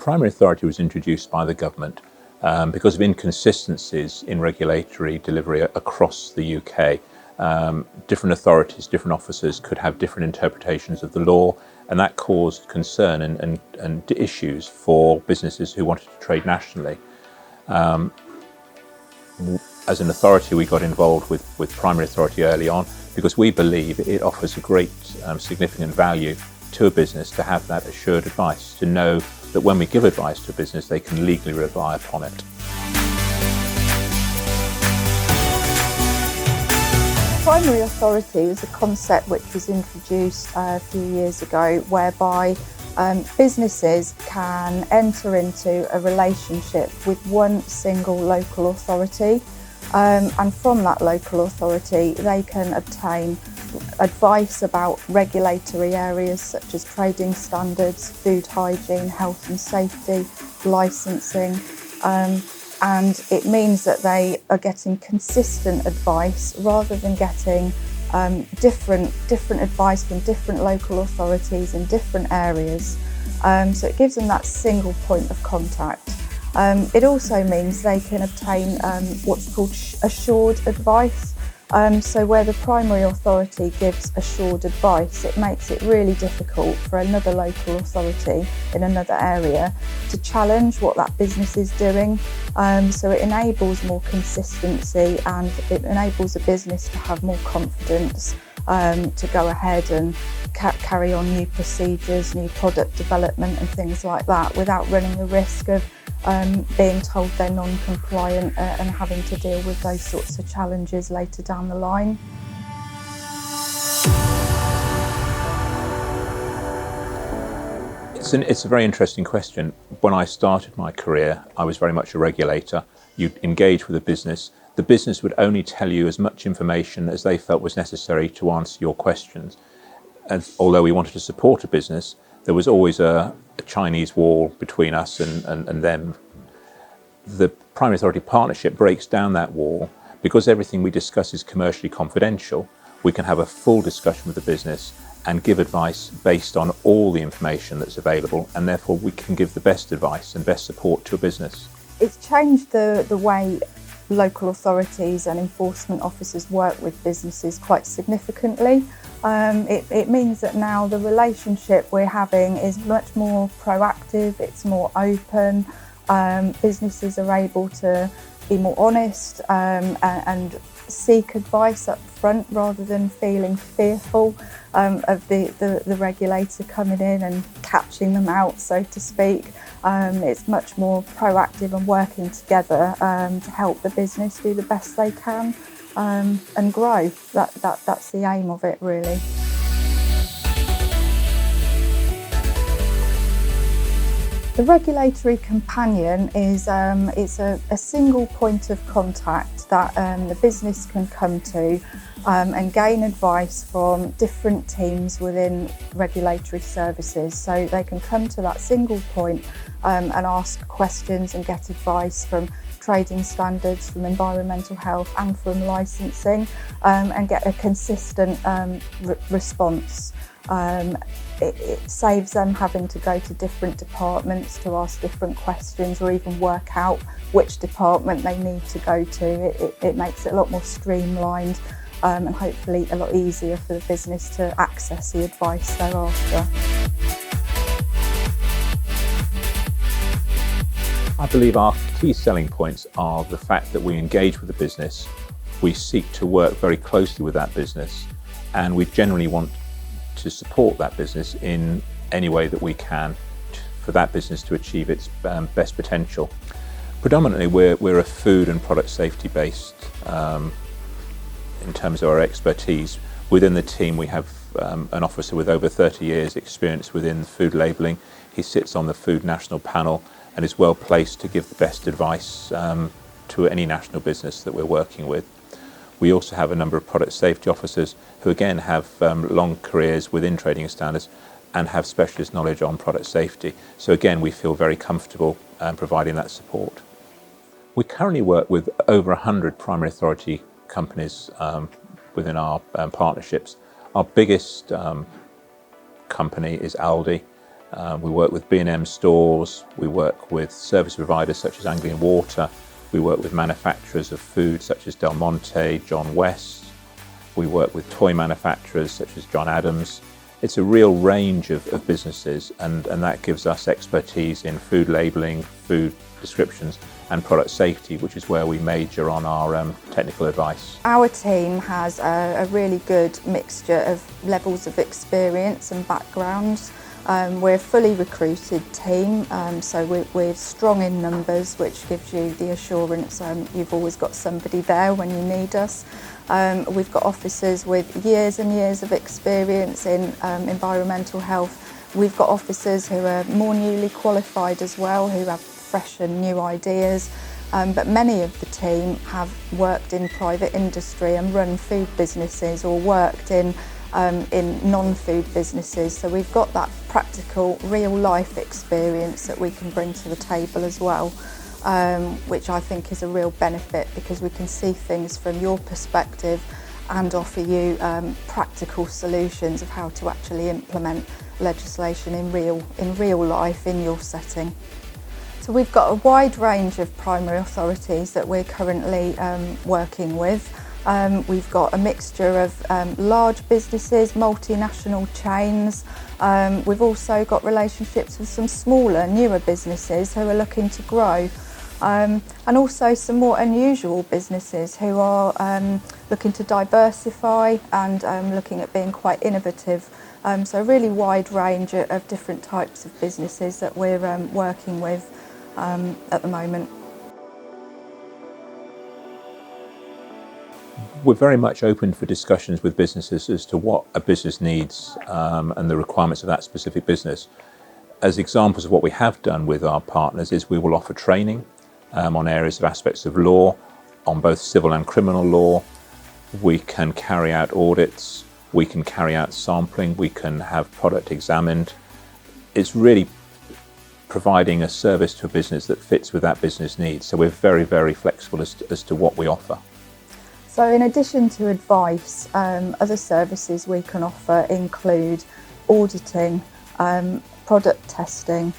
primary authority was introduced by the government because of inconsistencies in regulatory delivery across the UK. Different authorities, different officers could have different interpretations of the law, and that caused concern and issues for businesses who wanted to trade nationally. As an authority, we got involved with primary authority early on because we believe it offers a great significant value to a business to have that assured advice, to know that when we give advice to a business, they can legally rely upon it. Primary authority is a concept which was introduced a few years ago, whereby businesses can enter into a relationship with one single local authority, and from that local authority they can obtain advice about regulatory areas such as trading standards, food hygiene, health and safety, licensing, and it means that they are getting consistent advice rather than getting different advice from different local authorities in different areas. So it gives them that single point of contact. It also means they can obtain what's called assured advice. So where the primary authority gives assured advice, it makes it really difficult for another local authority in another area to challenge what that business is doing. So it enables more consistency, and it enables a business to have more confidence to go ahead and carry on new procedures, new product development and things like that, without running the risk of being told they're non-compliant and having to deal with those sorts of challenges later down the line. It's a very interesting question. When I started my career, I was very much a regulator. You'd engage with a business. The business would only tell you as much information as they felt was necessary to answer your questions. And although we wanted to support a business, there was always a Chinese wall between us and them. The primary authority partnership breaks down that wall. Because everything we discuss is commercially confidential, we can have a full discussion with the business and give advice based on all the information that's available, and therefore we can give the best advice and best support to a business. It's changed the way local authorities and enforcement officers work with businesses quite significantly. It means that now the relationship we're having is much more proactive, it's more open. Businesses are able to be more honest and seek advice up front rather than feeling fearful of the regulator coming in and catching them out, so to speak. It's much more proactive and working together to help the business do the best they can and grow. That's the aim of it, really. The regulatory companion is it's a single point of contact that the business can come to and gain advice from different teams within regulatory services. So they can come to that single point and ask questions and get advice from trading standards, from environmental health and from licensing, and get a consistent response. It saves them having to go to different departments to ask different questions or even work out which department they need to go to. It makes it a lot more streamlined and hopefully a lot easier for the business to access the advice thereafter. I believe our key selling points are the fact that we engage with the business, we seek to work very closely with that business, and we generally want to support that business in any way that we can for that business to achieve its best potential. Predominantly we're a food and product safety based in terms of our expertise. Within the team we have an officer with over 30 years experience within food labelling. He sits on the Food National Panel and is well placed to give the best advice to any national business that we're working with. We also have a number of product safety officers who again have long careers within Trading Standards and have specialist knowledge on product safety. So again, we feel very comfortable providing that support. We currently work with over 100 primary authority companies within our partnerships. Our biggest company is Aldi, We work with B&M stores, we work with service providers such as Anglian Water, we work with manufacturers of food such as Del Monte, John West, we work with toy manufacturers such as John Adams. It's a real range of businesses, and that gives us expertise in food labelling, food descriptions and product safety, which is where we major on our technical advice. Our team has a really good mixture of levels of experience and backgrounds. We're a fully recruited team, so we're strong in numbers, which gives you the assurance you've always got somebody there when you need us. We've got officers with years and years of experience in environmental health. We've got officers who are more newly qualified as well, who have fresh and new ideas. But many of the team have worked in private industry and run food businesses or worked in non-food businesses. So we've got that practical, real-life experience that we can bring to the table as well, which I think is a real benefit because we can see things from your perspective and offer you practical solutions of how to actually implement legislation in real life in your setting. So we've got a wide range of primary authorities that we're currently working with. We've got a mixture of large businesses, multinational chains. We've also got relationships with some smaller, newer businesses who are looking to grow. And also some more unusual businesses who are looking to diversify and looking at being quite innovative. So a really wide range of different types of businesses that we're working with at the moment. We're very much open for discussions with businesses as to what a business needs and the requirements of that specific business. As examples of what we have done with our partners is we will offer training on areas of aspects of law, on both civil and criminal law. We can carry out audits, we can carry out sampling, we can have product examined. It's really providing a service to a business that fits with that business needs. So we're very, very flexible as to what we offer. So in addition to advice, other services we can offer include auditing, product testing,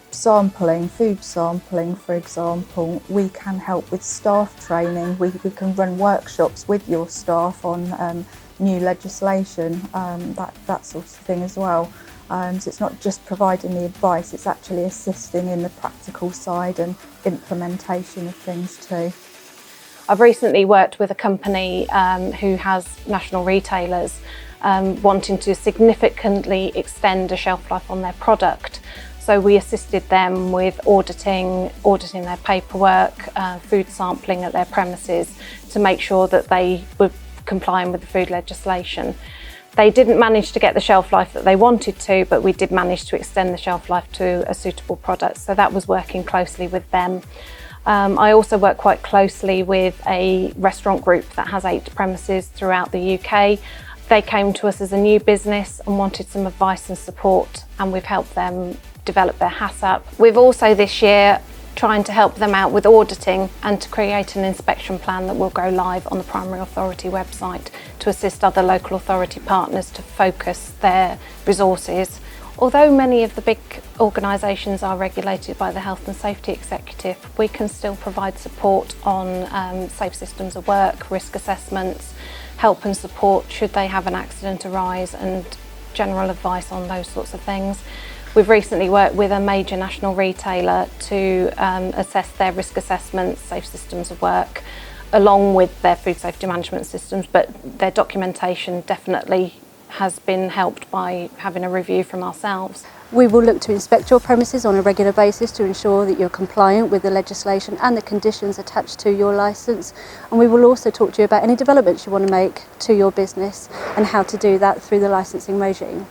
sampling, food sampling for example. We can help with staff training, we can run workshops with your staff on new legislation, that sort of thing as well. So it's not just providing the advice, it's actually assisting in the practical side and implementation of things too. I've recently worked with a company who has national retailers wanting to significantly extend the shelf life on their product. So we assisted them with auditing their paperwork, food sampling at their premises to make sure that they were complying with the food legislation. They didn't manage to get the shelf life that they wanted to, but we did manage to extend the shelf life to a suitable product. So that was working closely with them. I also work quite closely with a restaurant group that has 8 premises throughout the UK. They came to us as a new business and wanted some advice and support, and we've helped them develop their HACCP. We've also this year trying to help them out with auditing and to create an inspection plan that will go live on the Primary Authority website to assist other local authority partners to focus their resources. Although many of the big organisations are regulated by the Health and Safety Executive, we can still provide support on safe systems of work, risk assessments, help and support should they have an accident arise, and general advice on those sorts of things. We've recently worked with a major national retailer to assess their risk assessments, safe systems of work, along with their food safety management systems, but their documentation definitely has been helped by having a review from ourselves. We will look to inspect your premises on a regular basis to ensure that you're compliant with the legislation and the conditions attached to your licence, and we will also talk to you about any developments you want to make to your business and how to do that through the licensing regime.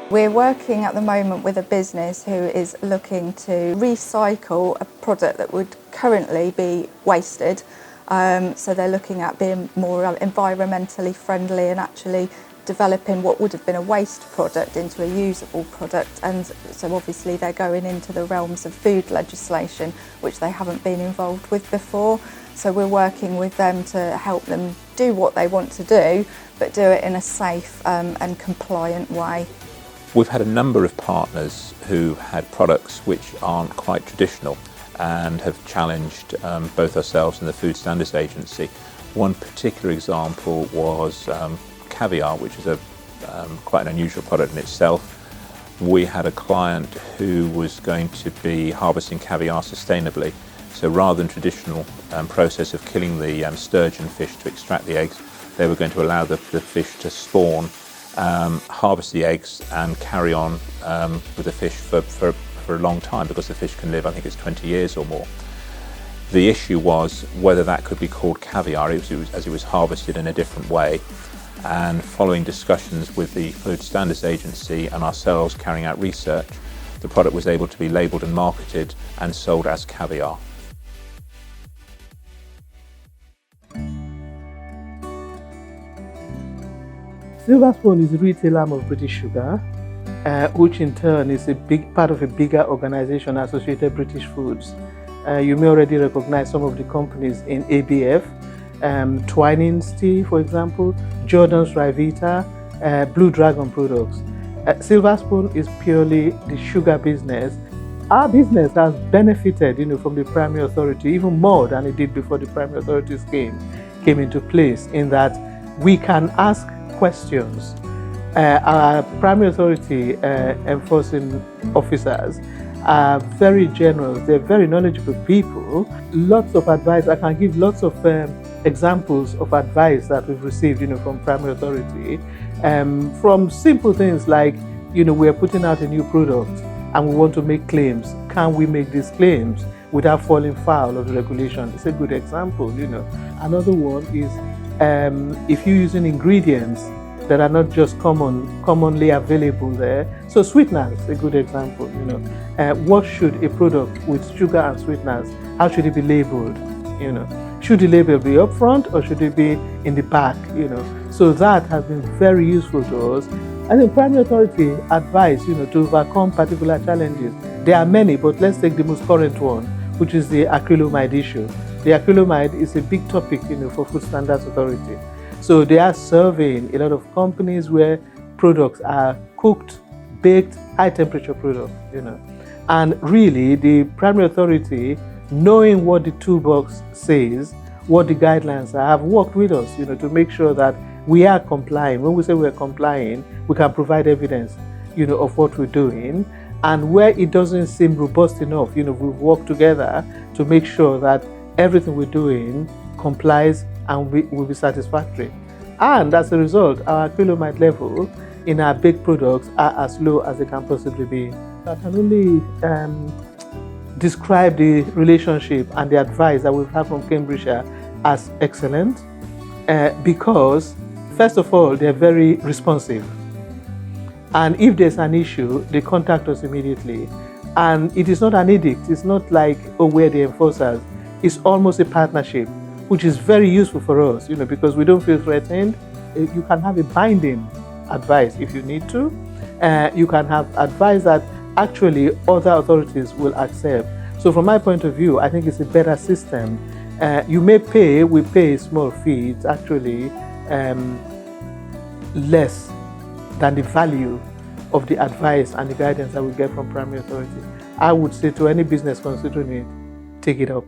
We're working at the moment with a business who is looking to recycle a product that would currently be wasted. So they're looking at being more environmentally friendly and actually developing what would have been a waste product into a usable product. And so obviously they're going into the realms of food legislation, which they haven't been involved with before. So we're working with them to help them do what they want to do, but do it in a safe and compliant way. We've had a number of partners who had products which aren't quite traditional and have challenged both ourselves and the Food Standards Agency. One particular example was caviar, which is quite an unusual product in itself. We had a client who was going to be harvesting caviar sustainably. So rather than traditional process of killing the sturgeon fish to extract the eggs, they were going to allow the fish to spawn, harvest the eggs and carry on with the fish for a long time, because the fish can live, I think it's 20 years or more. The issue was whether that could be called caviar as it was harvested in a different way. And following discussions with the Food Standards Agency and ourselves carrying out research, the product was able to be labelled and marketed and sold as caviar. Silverspoon is a retail arm of British Sugar, which in turn is a big part of a bigger organisation, Associated British Foods. You may already recognise some of the companies in ABF, Twinings Tea, for example, Jordan's Rivita, Blue Dragon products. Silverspoon is purely the sugar business. Our business has benefited, from the primary authority even more than it did before the primary authorities came into place, in that we can ask questions. Our primary authority enforcing officers are very generous. They're very knowledgeable people. Lots of advice. I can give lots of examples of advice that we've received, from primary authority, from simple things like, we're putting out a new product and we want to make claims. Can we make these claims without falling foul of the regulation? It's a good example, Another one is if you're using ingredients that are not just commonly available there. So sweeteners, a good example, what should a product with sugar and sweeteners, how should it be labeled, Should the label be up front or should it be in the back, So that has been very useful to us. I think primary authority advice, to overcome particular challenges. There are many, but let's take the most current one, which is the acrylamide issue. The acrylamide is a big topic, for Food Standards Authority. So they are surveying a lot of companies where products are cooked, baked, high temperature products, And really, the primary authority, knowing what the toolbox says, what the guidelines are, have worked with us, to make sure that we are complying. When we say we're complying, we can provide evidence, of what we're doing. And where it doesn't seem robust enough, we've worked together to make sure that everything we're doing complies and will be satisfactory. And as a result, our acrylamide level in our baked products are as low as they can possibly be. I can only describe the relationship and the advice that we've had from Cambridgeshire as excellent, because, first of all, they're very responsive. And if there's an issue, they contact us immediately. And it is not an edict. It's not like, we're the enforcers. It's almost a partnership, which is very useful for us, because we don't feel threatened. You can have a binding advice if you need to. You can have advice that actually other authorities will accept. So from my point of view, I think it's a better system. We pay a small fee. It's actually less than the value of the advice and the guidance that we get from primary authority. I would say to any business considering it, take it up.